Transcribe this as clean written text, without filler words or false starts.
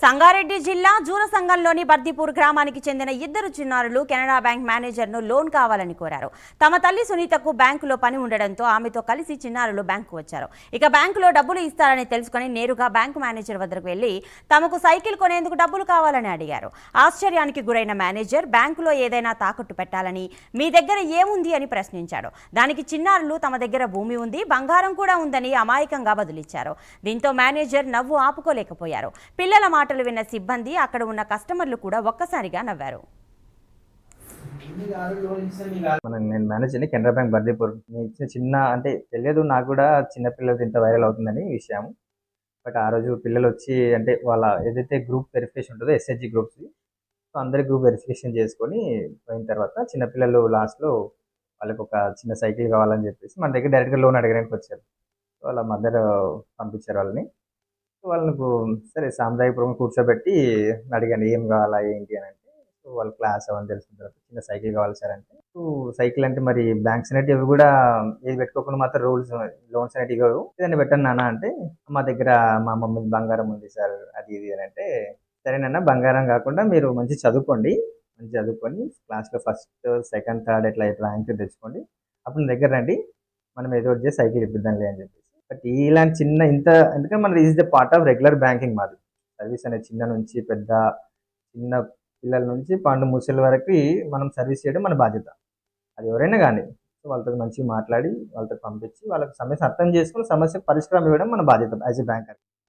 సంగారెడ్డి జిల్లా జూరసంగంలోని బర్దిపూర్ గ్రామానికి చెందిన ఇద్దరు చిన్నారులు కెనరా బ్యాంక్ మేనేజర్ను లోన్ కావాలని కోరారు. తమ తల్లి సునీతకు బ్యాంకులో పని ఉండడంతో ఆమెతో కలిసి చిన్నారులు బ్యాంకు వచ్చారు. ఇక బ్యాంకులో డబ్బులు ఇస్తారని తెలుసుకుని నేరుగా బ్యాంకు మేనేజర్ వద్దకు వెళ్లి తమకు సైకిల్ కొనేందుకు డబ్బులు కావాలని అడిగారు. ఆశ్చర్యానికి గురైన మేనేజర్ బ్యాంకులో ఏదైనా తాకట్టు పెట్టాలని, మీ దగ్గర ఏముంది అని ప్రశ్నించాడు. దానికి చిన్నారులు తమ దగ్గర భూమి ఉంది, బంగారం కూడా ఉందని అమాయకంగా బదులిచ్చారు. దీంతో మేనేజర్ నవ్వు ఆపుకోలేకపోయారు. పిల్లల మాటలు విన్న సిబ్బంది, అక్కడ ఉన్న కస్టమర్లు కూడా ఒక్కసారిగా నవ్వారు. నేను మేనేజర్ని కెనరా బ్యాంక్ బర్దీపూర్. ఇచ్చిన చిన్న అంటే తెలియదు నాకు కూడా చిన్న పిల్లలది ఇంత వైరల్ అవుతుందని విషయం. బట్ ఆ రోజు పిల్లలు వచ్చి అంటే వాళ్ళ ఏదైతే గ్రూప్ వెరిఫికేషన్ ఉంటుందో ఎస్హెచ్జి గ్రూప్స్, సో అందరి గ్రూప్ వెరిఫికేషన్ చేసుకొని పోయిన తర్వాత చిన్నపిల్లలు లాస్ట్లో వాళ్ళకి ఒక చిన్న సైకిల్ కావాలని చెప్పేసి మన దగ్గర డైరెక్ట్గా లోన్ అడగడానికి వచ్చారు. సో వాళ్ళ మదర్ పంపించారు వాళ్ళని. వాళ్ళకు సరే సాంప్రదాయపూర్వకంగా కూర్చోబెట్టి అడిగాను ఏం కావాలా ఏంటి అని అంటే, సో వాళ్ళ క్లాస్ అవన్నీ తెలిసిన తర్వాత చిన్న సైకిల్ కావాలి సార్ అంటే, సో సైకిల్ అంటే మరి బ్యాంక్స్ అనేటివి ఇవి కూడా ఏది పెట్టుకోకుండా మాత్రం రూల్స్ లోన్స్ అనేటివి ఇవ్వవు, ఏదైనా పెట్టండి నాన్న అంటే, మా దగ్గర మా మమ్మీ బంగారం ఉంది సార్ అది ఇది అని అంటే, సరేనన్నా బంగారం కాకుండా మీరు మంచి చదువుకోండి, మంచి చదువుకొని క్లాస్లో ఫస్ట్ సెకండ్ థర్డ్ ఇట్లా ర్యాంక్ తెచ్చుకోండి, అప్పుడు దగ్గర రండి మనం ఏదో ఒకటి చేసి సైకిల్ ఇప్పిద్దాంలే అని చెప్పేసి. బట్ ఇలాంటి చిన్న ఇంత ఎందుకంటే మన is the part of regular banking మాది సర్వీస్ అనేది. చిన్న నుంచి పెద్ద, చిన్న పిల్లల నుంచి పండు ముసలి వరకు మనం సర్వీస్ చేయడం మన బాధ్యత. అది ఎవరైనా కానీ సో వాళ్ళతో మంచిగా మాట్లాడి వాళ్ళతో పంపించి వాళ్ళకి సమస్య అర్థం చేసుకుని సమస్యకు పరిష్కారం ఇవ్వడం మన బాధ్యత యాజ్ ఎ బ్యాంకర్.